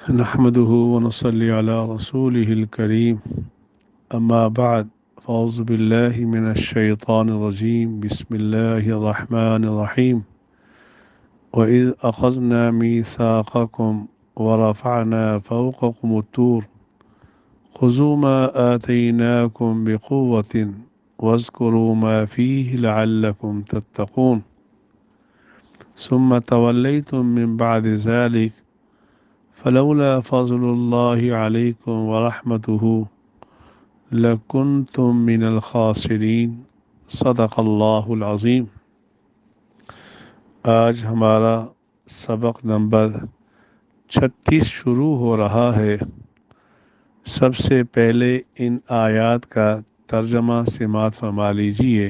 نحمده ونصلي على رسوله الكريم أما بعد فأعوذ بالله من الشيطان الرجيم بسم الله الرحمن الرحيم وإذ أخذنا ميثاقكم ورفعنا فوقكم الطور خذوا ما آتيناكم بقوة واذكروا ما فيه لعلكم تتقون ثم توليتم من بعد ذلك فلولا فضل الله عليكم ورحمته لکنتم من الخاسرین صدق اللہ العظیم۔ آج ہمارا سبق نمبر 36 شروع ہو رہا ہے۔ سب سے پہلے ان آیات کا ترجمہ سماعت فرما لیجیے۔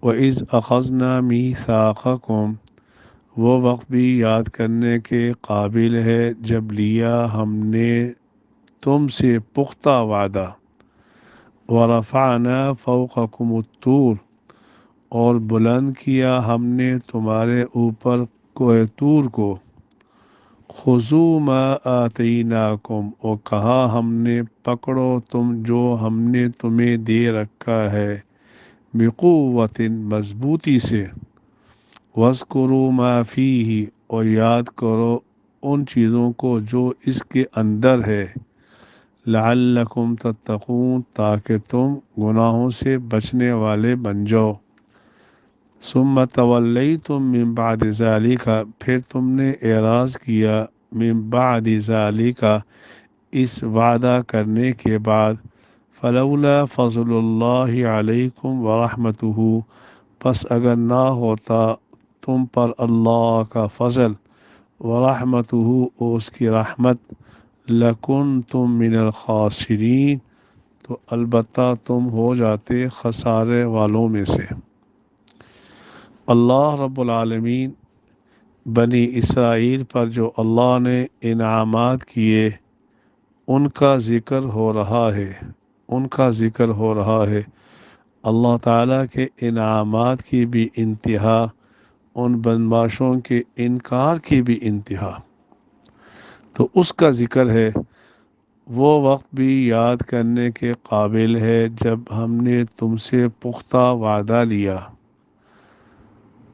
وَإِذْ أَخَذْنَا مِيثَاقَكُمْ، وہ وقت بھی یاد کرنے کے قابل ہے جب لیا ہم نے تم سے پختہ وعدہ، وَرَفَعْنَا فَوْقَكُمُ الطُّورَ، اور بلند کیا ہم نے تمہارے اوپر کوہ طور کو، خُذُوا مَا آتَيْنَاكُمْ، اور کہا ہم نے پکڑو تم جو ہم نے تمہیں دے رکھا ہے، بِقُوَّةٍ، مضبوطی سے، وَاذْكُرُوا مَا فِيهِ، اور یاد کرو ان چیزوں کو جو اس کے اندر ہے، لعلکم تتقون، تاکہ تم گناہوں سے بچنے والے بن جاؤ۔ ثم تولیتم من بعد ذالک، پھر تم نے اعراض کیا، من بعد ذالک، اس وعدہ کرنے کے بعد، فلولا فضل اللہ علیکم ورحمتہ، پس اگر نہ ہوتا تم پر اللہ کا فضل، ورحمتہ، اور اس کی رحمت، لکنتم من الخاسرین، تو البتہ تم ہو جاتے خسارے والوں میں سے۔ اللہ رب العالمین بنی اسرائیل پر جو اللہ نے انعامات کیے ان کا ذکر ہو رہا ہے، ان کا ذکر ہو رہا ہے۔ اللہ تعالیٰ کے انعامات کی بھی انتہا، ان بدماشوں کے انکار کی بھی انتہا، تو اس کا ذکر ہے۔ وہ وقت بھی یاد کرنے کے قابل ہے جب ہم نے تم سے پختہ وعدہ لیا۔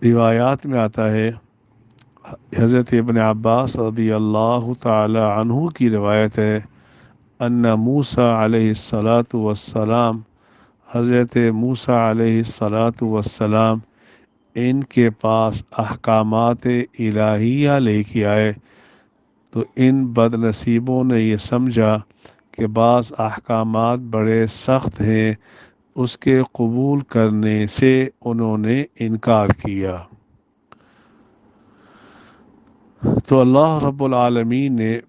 روایات میں آتا ہے، حضرت ابن عباس رضی اللہ تعالی عنہ کی روایت ہے، ان موسیٰ علیہ السلام، حضرت موسیٰ علیہ السلام ان کے پاس احکامات الہیہ لے کے آئے، تو ان بد نصیبوں نے یہ سمجھا کہ بعض احکامات بڑے سخت ہیں، اس کے قبول کرنے سے انہوں نے انکار کیا۔ تو اللہ رب العالمین نے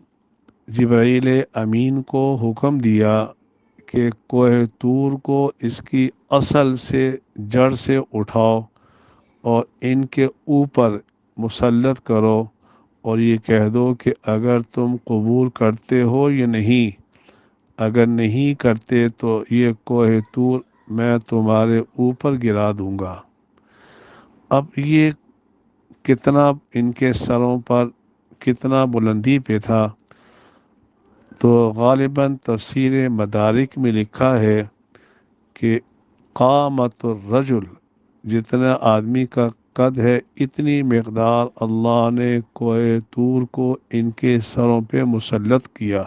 جبرائیل امین کو حکم دیا کہ کوہ طور کو اس کی اصل سے، جڑ سے اٹھاؤ اور ان کے اوپر مسلط کرو، اور یہ کہہ دو کہ اگر تم قبول کرتے ہو یا نہیں، اگر نہیں کرتے تو یہ کوہ طور میں تمہارے اوپر گرا دوں گا۔ اب یہ کتنا ان کے سروں پر کتنا بلندی پہ تھا، تو غالباً تفسیر مدارک میں لکھا ہے کہ قامت الرجل، جتنا آدمی کا قد ہے اتنی مقدار اللہ نے کوہ طور کو ان کے سروں پہ مسلط کیا۔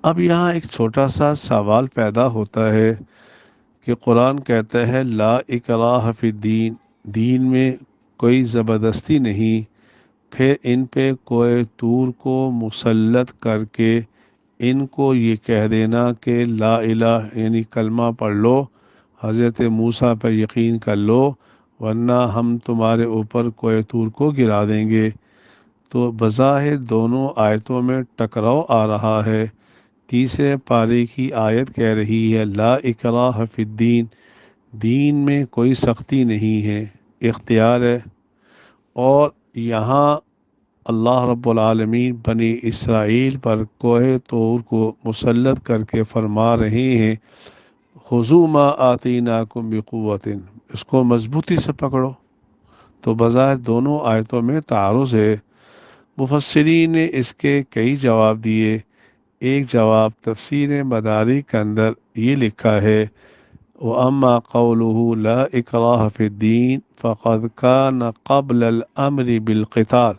اب یہاں ایک چھوٹا سا سوال پیدا ہوتا ہے کہ قرآن کہتا ہے لا اکراہ فی الدین، دین میں کوئی زبردستی نہیں، پھر ان پہ کوہ طور کو مسلط کر کے ان کو یہ کہہ دینا کہ لا الہ، یعنی کلمہ پڑھ لو، حضرت موسیٰ پر یقین کر لو، ورنہ ہم تمہارے اوپر کوہ طور کو گرا دیں گے۔ تو بظاہر دونوں آیتوں میں ٹکراؤ آ رہا ہے۔ تیسرے پارے کی آیت کہہ رہی ہے لا اکراہ فی الدین، دین میں کوئی سختی نہیں ہے، اختیار ہے۔ اور یہاں اللہ رب العالمین بنی اسرائیل پر کوہ طور کو مسلط کر کے فرما رہے ہیں خذوا ما آتیناکم بقوۃ، اس کو مضبوطی سے پکڑو۔ تو بظاہر دونوں آیتوں میں تعارض ہے۔ مفسرین نے اس کے کئی جواب دیے۔ ایک جواب تفسیر مدارک کے اندر یہ لکھا ہے، وَأَمَّا قَوْلُهُ لَا إِكْرَاهَ فِي الدِّينِ فَقَدْ كَانَ قَبْلَ الْأَمْرِ بِالْقِتَالِ،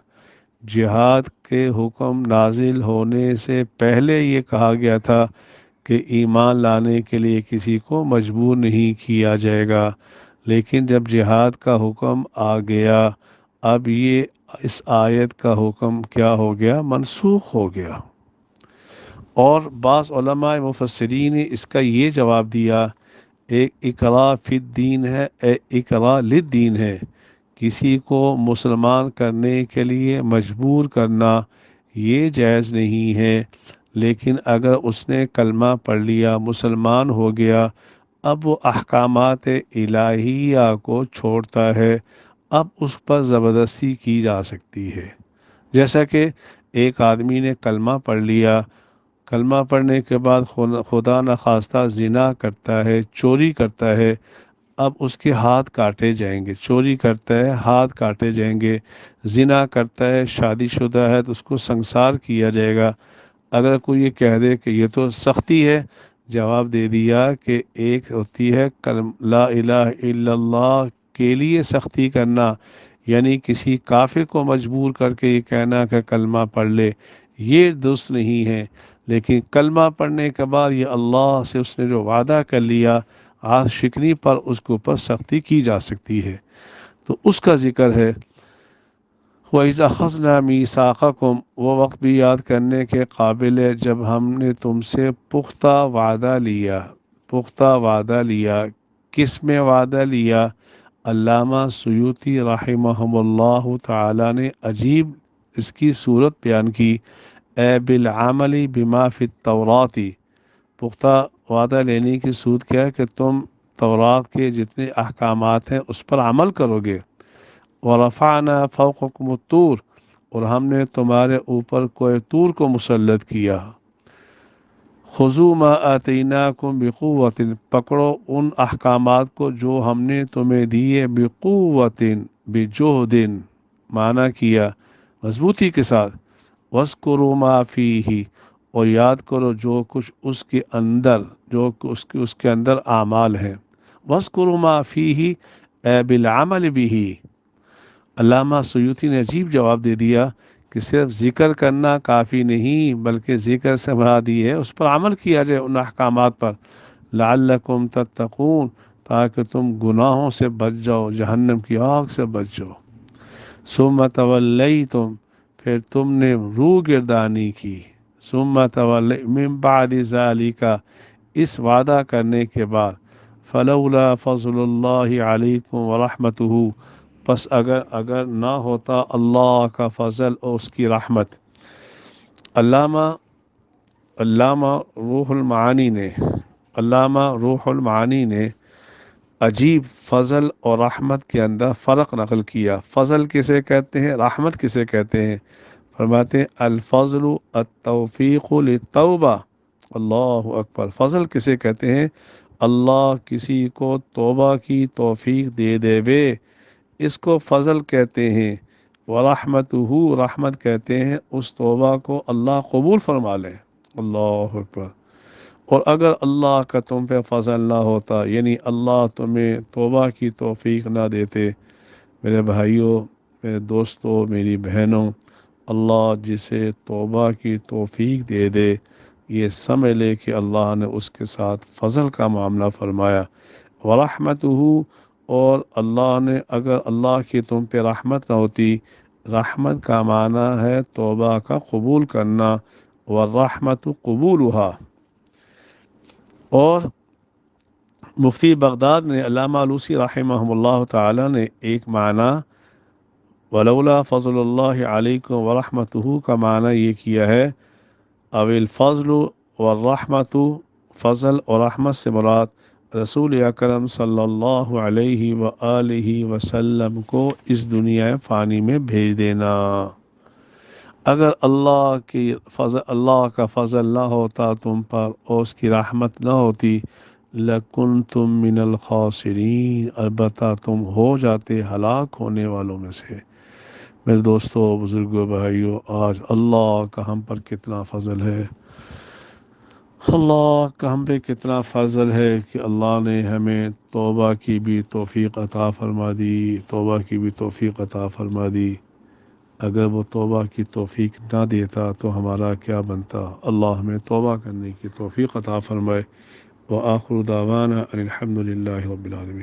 جہاد کے حکم نازل ہونے سے پہلے یہ کہا گیا تھا کہ ایمان لانے کے لیے کسی کو مجبور نہیں کیا جائے گا، لیکن جب جہاد کا حکم آ گیا اب یہ اس آیت کا حکم کیا ہو گیا، منسوخ ہو گیا۔ اور بعض علماء مفسرین نے اس کا یہ جواب دیا، ایک اقرا فی الدین ہے، اقرا للدین ہے، کسی کو مسلمان کرنے کے لیے مجبور کرنا یہ جائز نہیں ہے، لیکن اگر اس نے کلمہ پڑھ لیا، مسلمان ہو گیا، اب وہ احکامات الہیہ کو چھوڑتا ہے، اب اس پر زبردستی کی جا سکتی ہے۔ جیسا کہ ایک آدمی نے کلمہ پڑھ لیا، کلمہ پڑھنے کے بعد خدا نخواستہ زنا کرتا ہے، چوری کرتا ہے، اب اس کے ہاتھ کاٹے جائیں گے۔ چوری کرتا ہے، ہاتھ کاٹے جائیں گے۔ زنا کرتا ہے، شادی شدہ ہے تو اس کو سنسار کیا جائے گا۔ اگر کوئی یہ کہہ دے کہ یہ تو سختی ہے، جواب دے دیا کہ ایک ہوتی ہے لا الہ الا اللہ کے لیے سختی کرنا، یعنی کسی کافر کو مجبور کر کے یہ کہنا کہ کلمہ پڑھ لے، یہ درست نہیں ہے۔ لیکن کلمہ پڑھنے کے بعد یہ اللہ سے اس نے جو وعدہ کر لیا، عہد شکنی پر اس کے اوپر سختی کی جا سکتی ہے، تو اس کا ذکر ہے۔ وَإِذْ أَخَذْنَا مِيثَاقَكُمْ، وہ وقت بھی یاد کرنے کے قابل ہے جب ہم نے تم سے پختہ وعدہ لیا۔ پختہ وعدہ لیا، کس میں وعدہ لیا؟ علامہ سیوطی رحمہ اللہ تعالی نے عجیب اس کی صورت بیان کی، اے بالعمل بما فی التوراتی، پختہ وعدہ لینے کی صورت کیا ہے کہ تم تورات کے جتنے احکامات ہیں اس پر عمل کرو گے۔ وَرَفَعْنَا فَوْقَكُمُ الطُّورَ، اور ہم نے تمہارے اوپر کوہ طور کو مسلط کیا۔ خُذُوا مَا آتَيْنَاكُمْ بِقُوَّةٍ، پکڑو ان احکامات کو جو ہم نے تمہیں دیے، بِقُوَّةٍ بِجُهْدٍ، معنی کیا مضبوطی کے ساتھ، وَاذْكُرُوا مَا فِيهِ، اور یاد کرو جو کچھ اس کے اندر، جو اس کے اندر اعمال ہیں۔ وَاذْكُرُوا مَا فِيهِ اے بالعمل بِهِ۔ علامہ سیوطی نے عجیب جواب دے دیا کہ صرف ذکر کرنا کافی نہیں، بلکہ ذکر سے مراد یہ ہے اس پر عمل کیا جائے، ان احکامات پر، لعلکم تتقون، تاکہ تم گناہوں سے بچ جاؤ، جہنم کی آگ سے بچ جاؤ۔ ثم تولیتم، پھر تم نے روح گردانی کی، ثم تولی من بعد ذالک، اس وعدہ کرنے کے بعد، فلولا فضل اللہ علیکم ورحمتہ، پس اگر نہ ہوتا اللہ کا فضل اور اس کی رحمت۔ علامہ روح المعانی نے عجیب فضل اور رحمت کے اندر فرق نقل کیا۔ فضل کسے کہتے ہیں، رحمت کسے کہتے ہیں؟ فرماتے ہیں الفضل التوفیق للتوبہ، اللہ اکبر۔ فضل کسے کہتے ہیں؟ اللہ کسی کو توبہ کی توفیق دے دے وے، اس کو فضل کہتے ہیں۔ ورحمتہ، رحمت کہتے ہیں اس توبہ کو اللہ قبول فرما لے، اللہ اکبر۔ اور اگر اللہ کا تم پہ فضل نہ ہوتا، یعنی اللہ تمہیں توبہ کی توفیق نہ دیتے، میرے بھائیوں، میرے دوستوں، میری بہنوں، اللہ جسے توبہ کی توفیق دے دے، یہ سمجھ لے کہ اللہ نے اس کے ساتھ فضل کا معاملہ فرمایا۔ ورحمتہ، اور اللہ نے اگر اللہ کی تم پہ رحمت نہ ہوتی، رحمت کا معنی ہے توبہ کا قبول کرنا، والرحمت قبولها۔ اور مفتی بغداد نے، علامہ علوسی رحمہ اللہ تعالی نے ایک معنی ولولا فضل اللہ علیکم ورحمتہ کا معنی یہ کیا ہے، او الفضل والرحمت، فضل اور رحمت سے مراد رسول اکرم صلی اللہ علیہ وآلہ وسلم کو اس دنیا فانی میں بھیج دینا۔ اگر اللہ کا فضل نہ ہوتا تم پر اور اس کی رحمت نہ ہوتی، لَكُنْتُم مِّنَ الْخَاسِرِينَ، البتہ تم ہو جاتے ہلاک ہونے والوں میں سے۔ میرے دوستوں، بزرگوں، بھائیوں، آج اللہ کا ہم پر کتنا فضل ہے، اللہ کا ہم پہ کتنا فضل ہے کہ اللہ نے ہمیں توبہ کی بھی توفیق عطا فرما دی، توبہ کی بھی توفیق عطا فرما دی۔ اگر وہ توبہ کی توفیق نہ دیتا تو ہمارا کیا بنتا۔ اللہ ہمیں توبہ کرنے کی توفیق عطا فرمائے۔ وآخر دعوانا ان الحمد للہ رب العالمین۔